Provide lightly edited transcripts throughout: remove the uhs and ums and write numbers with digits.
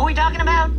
What are we talking about?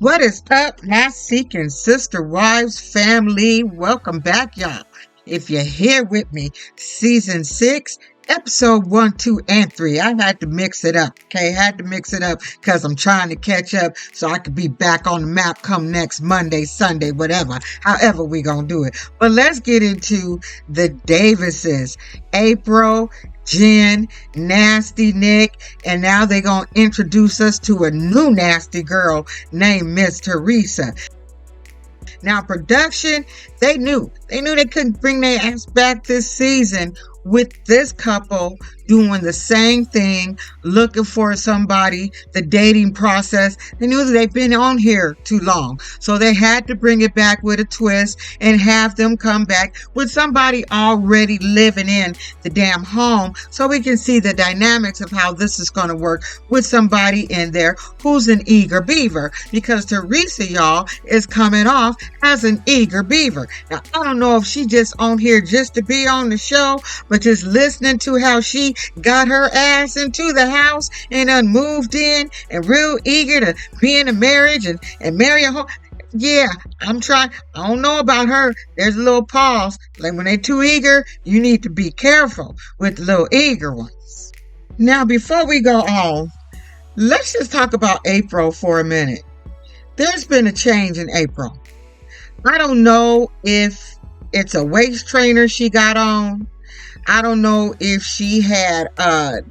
What is up, Seeking Sister Wives family? Welcome back, y'all. If you're here with me, season 6, episode 1, 2, and 3. I had to mix it up, okay? Had to mix it up because I'm trying to catch up so I could be back on the map come next Monday, Sunday, whatever. However we gonna do it. But let's get into the Davises. April, Jen, Nasty Nick, and now they're going to introduce us to a new nasty girl named Miss Teresa. Now, production, they knew they couldn't bring their ass back this season with this couple doing the same thing, looking for somebody, the dating process. They knew that they've been on here too long. So they had to bring it back with a twist and have them come back with somebody already living in the damn home so we can see the dynamics of how this is going to work with somebody in there who's an eager beaver. Because Teresa, y'all, is coming off as an eager beaver. Now, I don't know if she just on here just to be on the show, but just listening to how she got her ass into the house and moved in and real eager to be in a marriage and marry a home. Yeah, I'm trying. I don't know about her. There's a little pause. Like when they're too eager, you need to be careful with the little eager ones. Now, before we go on, let's just talk about April for a minute. There's been a change in April. I don't know if it's a waist trainer she got on. I don't know if she had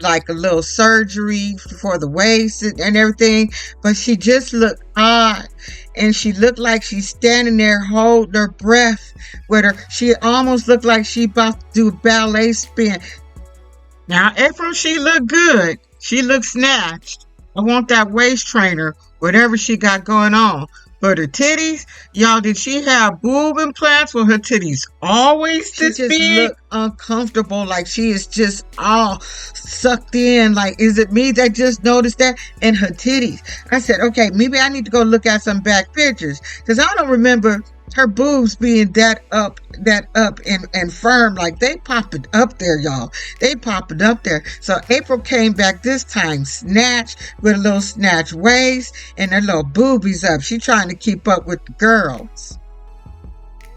like a little surgery for the waist and everything, but she just looked odd. And she looked like she's standing there holding her breath with her. She almost looked like she about to do a ballet spin. Now, April, she looked good. She looked snatched. I want that waist trainer, whatever she got going on. But her titties, y'all, did she have boob implants? Well, her titties always this big? She just look uncomfortable, like she is just all sucked in. Like, is it me that just noticed that? And her titties. I said, okay, maybe I need to go look at some back pictures because I don't remember her boobs being that up and firm. Like they popped it up there, y'all. They popped it up there. So April came back this time snatched with a little snatch waist and her little boobies up. She trying to keep up with the girls.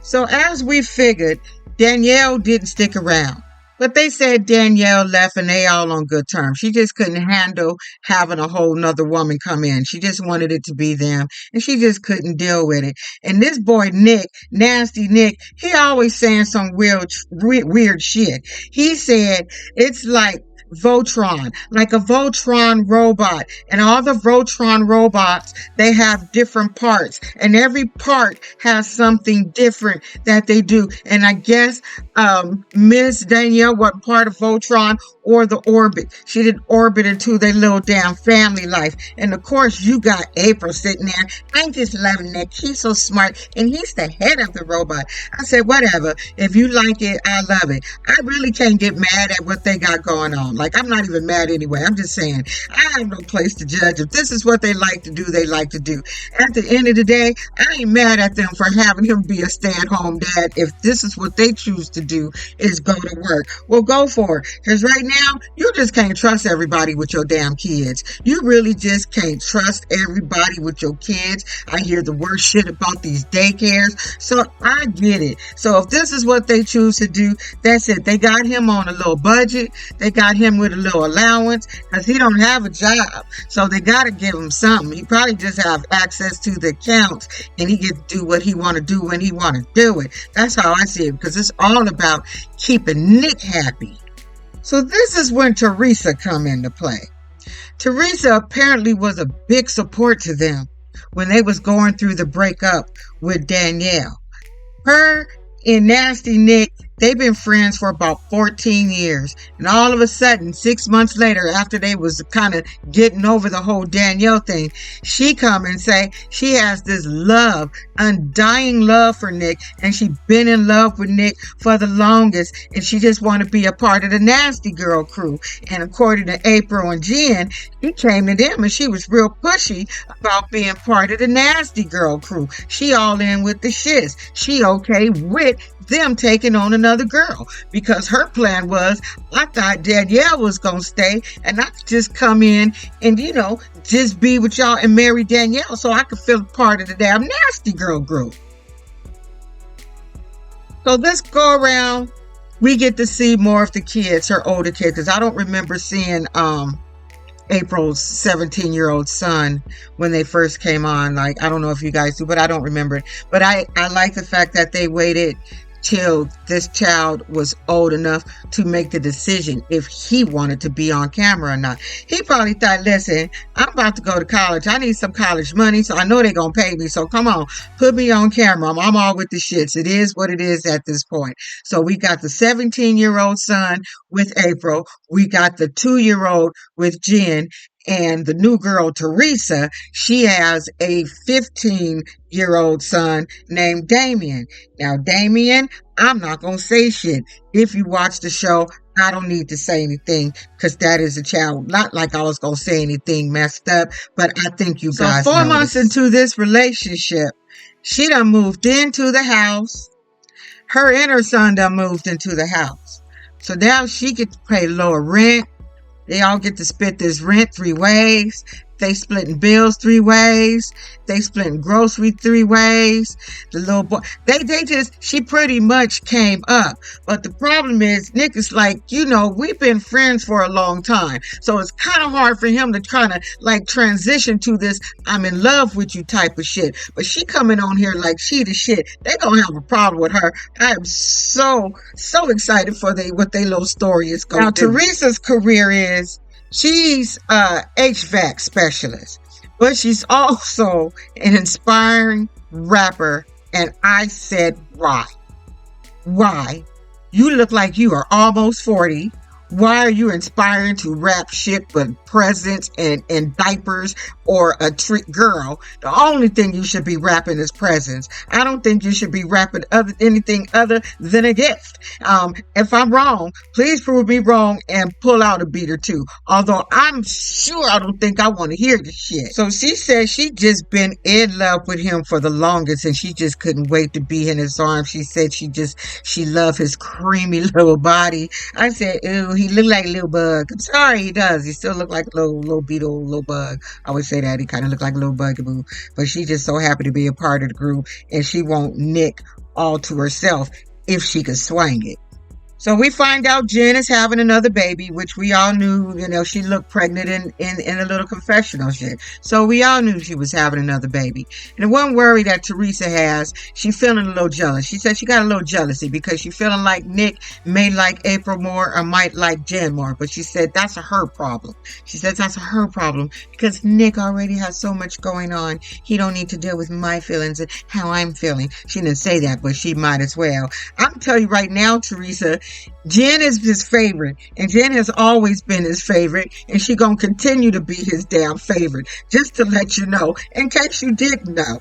So as we figured, Danielle didn't stick around. But they said Danielle left and they all on good terms. She just couldn't handle having a whole nother woman come in. She just wanted it to be them and she just couldn't deal with it. And this boy, Nick, Nasty Nick, he always saying some weird shit. He said it's like Voltron, like a Voltron robot, and all the Voltron robots, they have different parts and every part has something different that they do. And I guess Miss Danielle wasn't part of Voltron or the orbit. She did orbit into their little damn family life. And of course you got April sitting there. I'm just loving Nick. He's so smart and he's the head of the robot. I said, whatever, if you like it, I love it. I really can't get mad at what they got going on. Like, I'm not even mad anyway. I'm just saying, I have no place to judge. If this is what they like to do, they like to do. At the end of the day, I ain't mad at them for having him be a stay-at-home dad. If this is what they choose to do, is go to work. Well, go for it. Because right now, you just can't trust everybody with your damn kids. You really just can't trust everybody with your kids. I hear the worst shit about these daycares. So I get it. So if this is what they choose to do, that's it. They got him on a little budget. They got him with a little allowance because he don't have a job. So they got to give him something. He probably just have access to the accounts and he get to do what he want to do when he want to do it. That's how I see it because it's all about keeping Nick happy. So this is when Teresa come into play. Teresa apparently was a big support to them when they was going through the breakup with Danielle. Her and Nasty Nick, they've been friends for about 14 years. And all of a sudden, 6 months later, after they was kind of getting over the whole Danielle thing, she come and say she has this love, undying love for Nick. And she been in love with Nick for the longest. And she just want to be a part of the Nasty Girl crew. And according to April and Jen, he came to them and she was real pushy about being part of the Nasty Girl crew. She all in with the shits. She okay with them taking on another girl, because her plan was, I thought Danielle was going to stay and I could just come in and, just be with y'all and marry Danielle so I could feel part of the damn nasty girl group. So this go around, we get to see more of the kids, her older kids, because I don't remember seeing April's 17-year-old son when they first came on. Like, I don't know if you guys do, but I don't remember it. But I like the fact that they waited till this child was old enough to make the decision if he wanted to be on camera or not. He probably thought, listen, I'm about to go to college. I need some college money, so I know they're going to pay me. So come on, put me on camera. I'm all with the shits. It is what it is at this point. So we got the 17-year-old son with April. We got the 2-year-old with Jen. And the new girl, Teresa, she has a 15-year-old son named Damien. Now, Damien, I'm not going to say shit. If you watch the show, I don't need to say anything because that is a child. Not like I was going to say anything messed up, but I think you guys know. 4 months into this relationship, she done moved into the house. Her and her son done moved into the house. So now she gets to pay lower rent. They all get to split this rent 3 ways. They splitting bills 3 ways. They splitting grocery 3 ways. The little boy, she pretty much came up. But the problem is, Nick is like, we've been friends for a long time. So it's kind of hard for him to kind of like transition to this I'm in love with you type of shit. But she coming on here like she the shit. They gonna have a problem with her. I am so excited for what their little story is going to do. Now, Teresa's career is, she's a HVAC specialist, but she's also an inspiring rapper. And I said, why? Why? You look like you are almost 40. Why are you inspiring to rap shit with presents and diapers or a trick girl? The only thing you should be rapping is presents. I don't think you should be rapping anything other than a gift. If I'm wrong, please prove me wrong and pull out a beat or two. Although I'm sure I don't think I want to hear the shit. So she said she just been in love with him for the longest and she just couldn't wait to be in his arms. She said she loved his creamy little body. I said, ew, he looked like a little bug. I'm sorry, he does. He still look like a little beetle, little bug. I would say that. He kind of looked like a little bugaboo. But she's just so happy to be a part of the group. And she want Nick all to herself if she could swing it. So we find out Jen is having another baby, which we all knew, she looked pregnant in a little confessional shit. So we all knew she was having another baby. And the one worry that Teresa has, she's feeling a little jealous. She said she got a little jealousy because she's feeling like Nick may like April more or might like Jen more. But she said that's her problem. She said that's her problem because Nick already has so much going on. He don't need to deal with my feelings and how I'm feeling. She didn't say that, but she might as well. I'm telling you right now, Teresa, Jen is his favorite, and Jen has always been his favorite, and she gonna continue to be his damn favorite, just to let you know, in case you didn't know.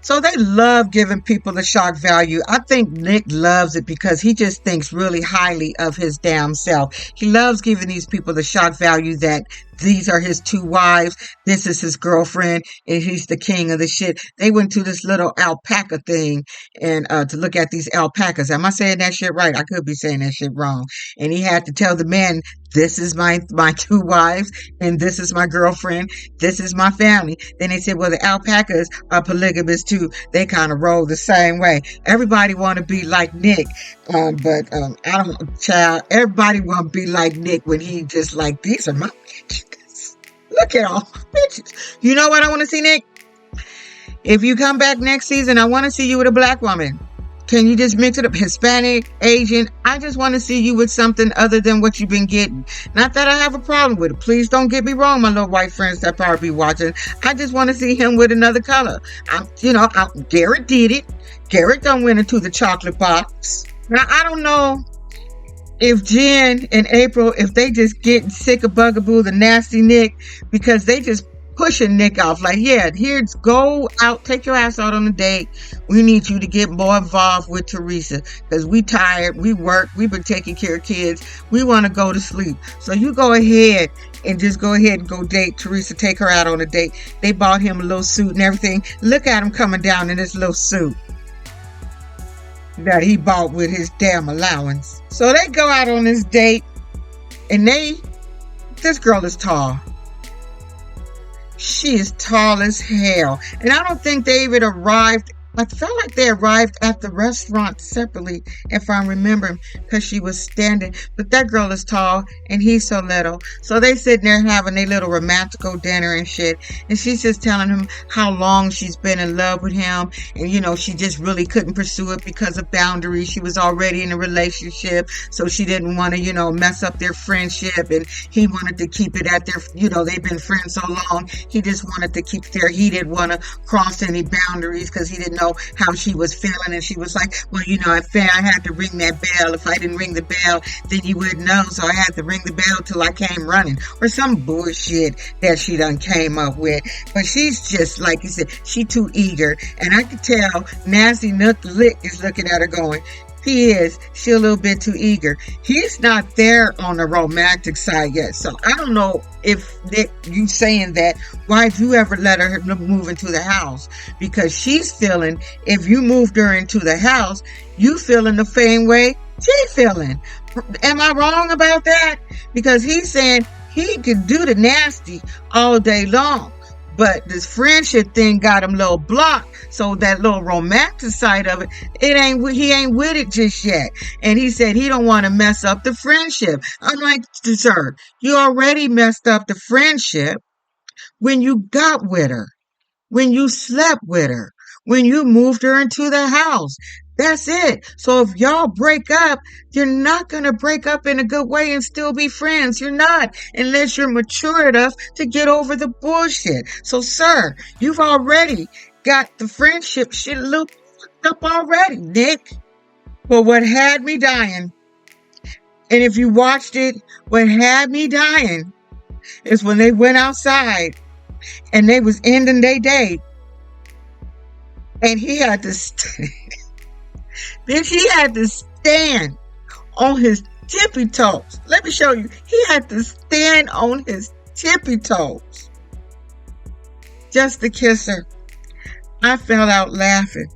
So they love giving people the shock value. I think Nick loves it because he just thinks really highly of his damn self. He loves giving these people the shock value that these are his 2 wives. This is his girlfriend, and he's the king of the shit. They went to this little alpaca thing and to look at these alpacas. Am I saying that shit right? I could be saying that shit wrong. And he had to tell the man, this is my 2 wives, and this is my girlfriend. This is my family. Then they said, well, the alpacas are polygamous too. They kind of roll the same way. Everybody want to be like Nick, but I don't, child. Everybody want to be like Nick when he just like, these are my bitches. Look at all my bitches. You know what I want to see, Nick? If you come back next season, I want to see you with a black woman. Can you just mix it up? Hispanic, Asian. I just want to see you with something other than what you've been getting. Not that I have a problem with it. Please don't get me wrong, my little white friends that probably be watching. I just want to see him with another color. Garrett did it. Garrett done went into the chocolate box. Now, I don't know if Jen and April, if they just getting sick of Bugaboo, the nasty Nick, because they just pushing Nick off. Like, yeah, here's go out, take your ass out on a date. We need you to get more involved with Teresa because we tired, we work, we've been taking care of kids. We want to go to sleep. So you go ahead and just go ahead and go date Teresa, take her out on a date. They bought him a little suit and everything. Look at him coming down in this little suit. that he bought with his damn allowance. So they go out on this date, and this girl is tall. She is tall as hell. And I don't think they even arrived. I felt like they arrived at the restaurant separately, if I remember, because she was standing. But that girl is tall, and he's so little. So they sitting there having a little romantical dinner and shit. And she's just telling him how long she's been in love with him. And, she just really couldn't pursue it because of boundaries. She was already in a relationship, so she didn't want to, mess up their friendship. And he wanted to keep it at their, they've been friends so long. He just wanted to keep there. He didn't want to cross any boundaries because he didn't know how she was feeling. And she was like, well, I had to ring that bell. If I didn't ring the bell, then you wouldn't know. So I had to ring the bell till I came running, or some bullshit that she done came up with. But she's just, like you said, she too eager. And I could tell Nasty Nook Lick is looking at her going, she a little bit too eager. He's not there on the romantic side yet. So I don't know if you saying that, why'd you ever let her move into the house? Because she's feeling, if you moved her into the house, you feeling the same way she feeling. Am I wrong about that? Because he's saying he could do the nasty all day long. But this friendship thing got him a little blocked. So that little romantic side of it, he ain't with it just yet. And he said he don't want to mess up the friendship. I'm like, sir, you already messed up the friendship when you got with her, when you slept with her, when you moved her into the house. That's it. So if y'all break up, you're not going to break up in a good way and still be friends. You're not, unless you're mature enough to get over the bullshit. So, sir, you've already got the friendship shit a little fucked up already, Nick. But what had me dying, and if you watched it, what had me dying is when they went outside and they was ending their day, and he had to then he had to stand on his tippy toes. Let me show you. He had to stand on his tippy toes just to kiss her. I fell out laughing.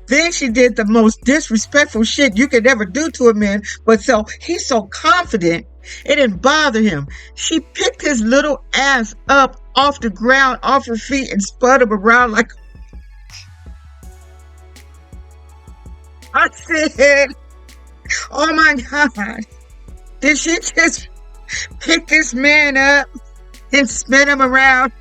Then she did the most disrespectful shit you could ever do to a man. But so he's so confident, it didn't bother him. She picked his little ass up off the ground, off her feet, and spun him around like, I said, oh my God, did she just pick this man up and spin him around?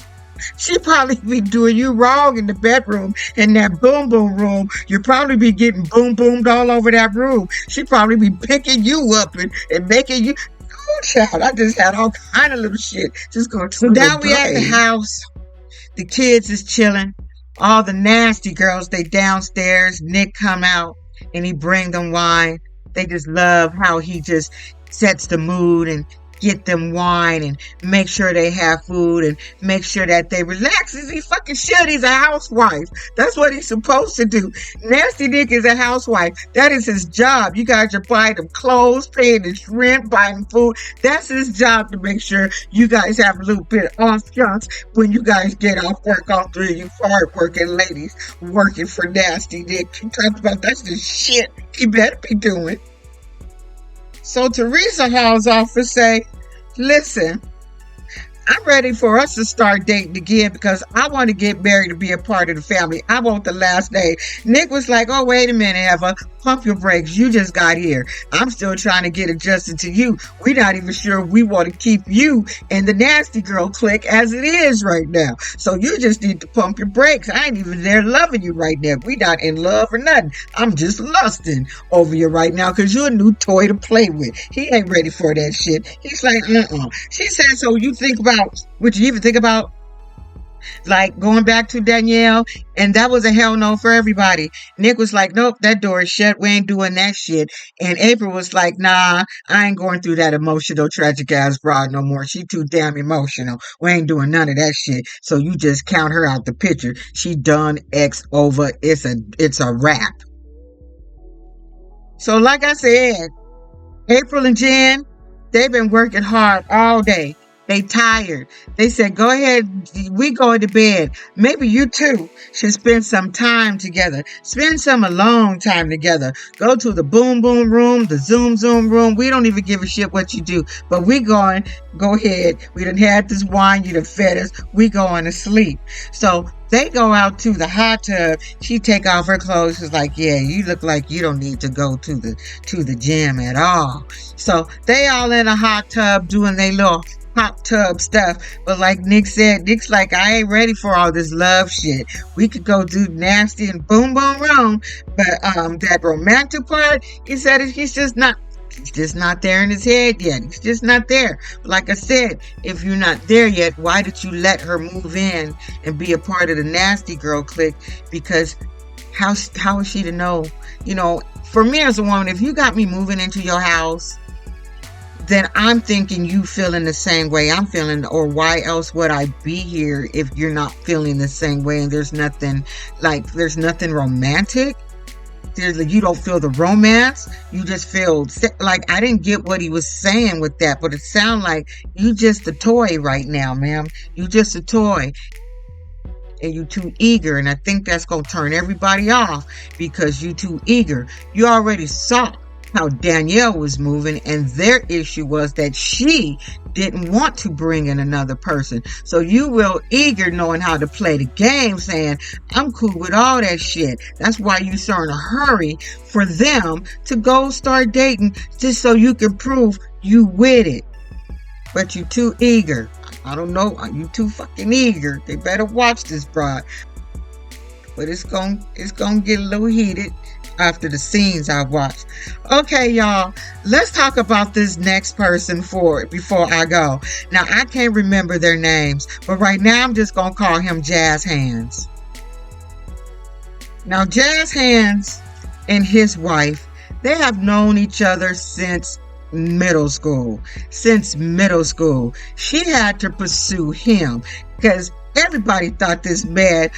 She probably be doing you wrong in the bedroom, in that boom boom room. You'd probably be getting boom boomed all over that room. She'd probably be picking you up and making you, oh child, I just had all kind of little shit just going to. So now we at the house. The kids is chilling. All the nasty girls, they downstairs. Nick come out and he bring them wine. They just love how he just sets the mood and get them wine and make sure they have food and make sure that they relax. As he fucking should. He's a housewife. That's what he's supposed to do. Nasty Nick is a housewife. That is his job. You guys are buying them clothes, paying his rent, buying food. That's his job, to make sure you guys have a little bit of ambiance when you guys get off work. All three of you hard working ladies working for Nasty Nick. He talks about that's the shit he better be doing. So Teresa hauls off and say, listen, I'm ready for us to start dating again because I want to get married to be a part of the family. I want the last name. Nick was like, oh, wait a minute, Eva. Pump your brakes. You just got here. I'm still trying to get adjusted to you. We're not even sure we want to keep you in the nasty girl clique as it is right now. So you just need to pump your brakes. I ain't even there loving you right now. We not in love or nothing. I'm just lusting over you right now because you're a new toy to play with. He ain't ready for that shit. He's like, She said, so you think about, would you even think about like going back to Danielle? And that was a hell no for everybody. Nick was like, nope, that door is shut. We ain't doing that shit. And April was like, nah, I ain't going through that emotional, tragic ass broad no more. She too damn emotional. We ain't doing none of that shit. So you just count her out the picture. She done X over. It's a wrap. So like I said, April and Jen, they've been working hard all day. They tired. They said, go ahead, we going to bed. Maybe you two should spend some time together. Spend some alone time together. Go to the boom boom room, the zoom room. We don't even give a shit what you do. But we going, go ahead. We done had this wine, you done fed us. We going to sleep. So they go out to the hot tub. She take off her clothes. She's like, yeah, you look like you don't need to go to the gym at all. So they all in a hot tub doing their little hot tub stuff. But like Nick said, Nick's like, I ain't ready for all this love shit. We could go do nasty and boom boom room. But that romantic part, he said he's just not there in his head yet. He's just not there. Like I said, if you're not there yet, why did you let her move in and be a part of the nasty girl clique? Because how is she to know? You know, for me as a woman, if you got me moving into your house, then I'm thinking you feeling the same way I'm feeling, or why else would I be here if you're not feeling the same way? And there's nothing romantic. You don't feel the romance. You just feel like, I didn't get what he was saying with that, but it sounds like you just a toy right now, ma'am. You just a toy. And you too eager. And I think that's going to turn everybody off because you too eager. You already saw how Danielle was moving, and their issue was that she didn't want to bring in another person. So you real eager, knowing how to play the game, saying, I'm cool with all that shit. That's why you so in a hurry for them to go start dating, just so you can prove you with it. But you too eager. I don't know. You too fucking eager. They better watch this, broad. But it's gonna get a little heated after the scenes I watched. Okay, y'all, let's talk about this next person before I go. Now, I can't remember their names, but right now I'm just gonna call him Jazz Hands. Now, Jazz Hands and his wife, they have known each other since middle school. She had to pursue him because everybody thought this man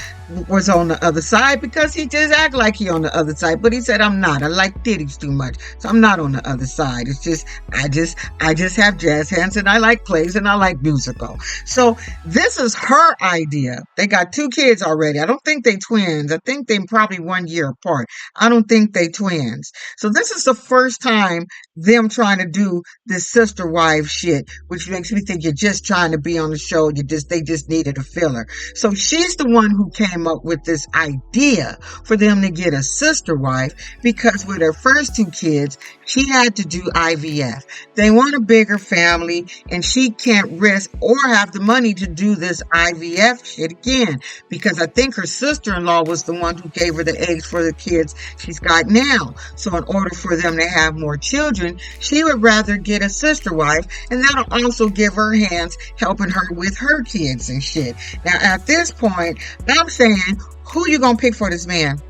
was on the other side because he just act like he on the other side. But he said, I'm not. I like titties too much. So I'm not on the other side. It's just, I just have jazz hands and I like plays and I like musical. So this is her idea. They got 2 kids already. I don't think they twins. I think they probably 1 year apart. I don't think they twins. So this is the first time them trying to do this sister wife shit, which makes me think you're just trying to be on the show. They just needed a filler. So she's the one who came up with this idea for them to get a sister wife because with her first 2 kids, she had to do IVF. They want a bigger family and she can't risk or have the money to do this IVF shit again because I think her sister-in-law was the one who gave her the eggs for the kids she's got now. So in order for them to have more children, she would rather get a sister wife, and that'll also give her hands helping her with her kids and shit. Now at this point, I'm saying, who you gonna pick for this man?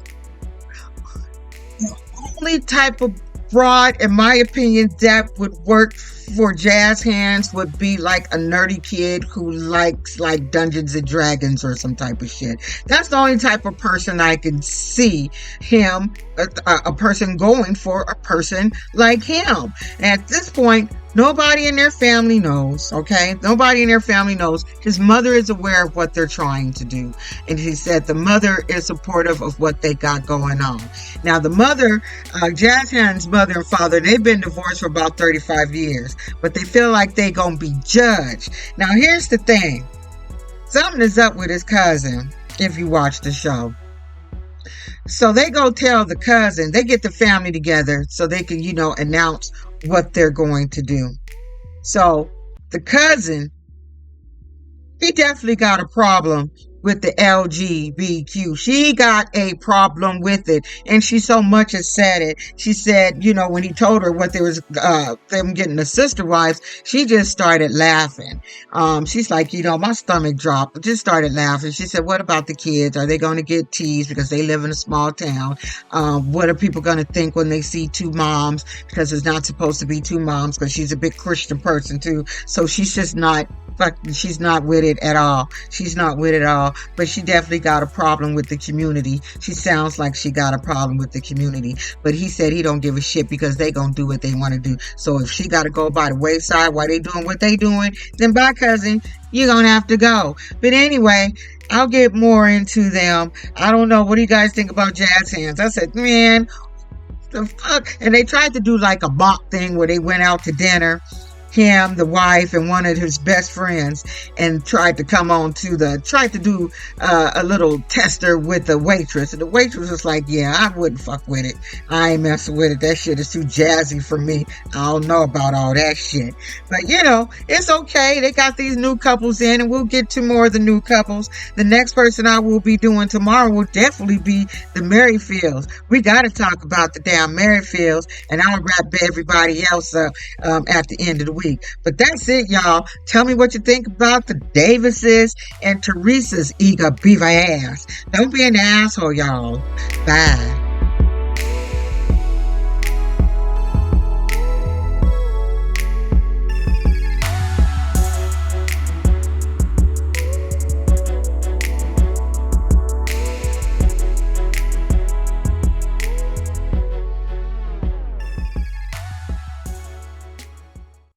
The only type of broad, in my opinion, that would work for Jazz Hands would be like a nerdy kid who likes like Dungeons and Dragons or some type of shit. That's the only type of person I can see him, a person going for a person like him. And at this point, nobody in their family knows, okay? Nobody in their family knows. His mother is aware of what they're trying to do. And he said the mother is supportive of what they got going on. Now, the mother, Jazz Hands' mother and father, they've been divorced for about 35 years. But they feel like they gonna be judged. Now, here's the thing. Something is up with his cousin, if you watch the show. So they go tell the cousin, they get the family together so they can, announce what they're going to do. So the cousin, he definitely got a problem with the LGBTQ. She got a problem with it, and she so much as said it. She said, when he told her what there was, them getting the sister wives, she just started laughing. She's like, my stomach dropped. Just started laughing. She said, what about the kids? Are they going to get teased because they live in a small town? What are people going to think when they see 2 moms? Because it's not supposed to be 2 moms, because she's a big Christian person too. So she's just not Like, she's not with it at all. She's not with it at all. But she definitely got a problem with the community. She sounds like she got a problem with the community. But he said he don't give a shit because they gonna do what they want to do. So if she got to go by the wayside while they doing what they doing, then bye, cousin. You're gonna have to go. But anyway, I'll get more into them. I don't know. What do you guys think about jazz hands? I said, man, the fuck? And they tried to do like a mock thing where they went out to dinner, him, the wife, and one of his best friends, and tried to do a little tester with the waitress. And the waitress was like, yeah, I wouldn't fuck with it. I ain't messing with it. That shit is too jazzy for me. I don't know about all that shit. But it's okay. They got these new couples in, and we'll get to more of the new couples. The next person I will be doing tomorrow will definitely be the Merrifields. We got to talk about the damn Merrifields, and I'll wrap everybody else up at the end of the week. But that's it, y'all. Tell me what you think about the Davises and Teresa's eager beaver ass. Don't be an asshole, y'all. Bye.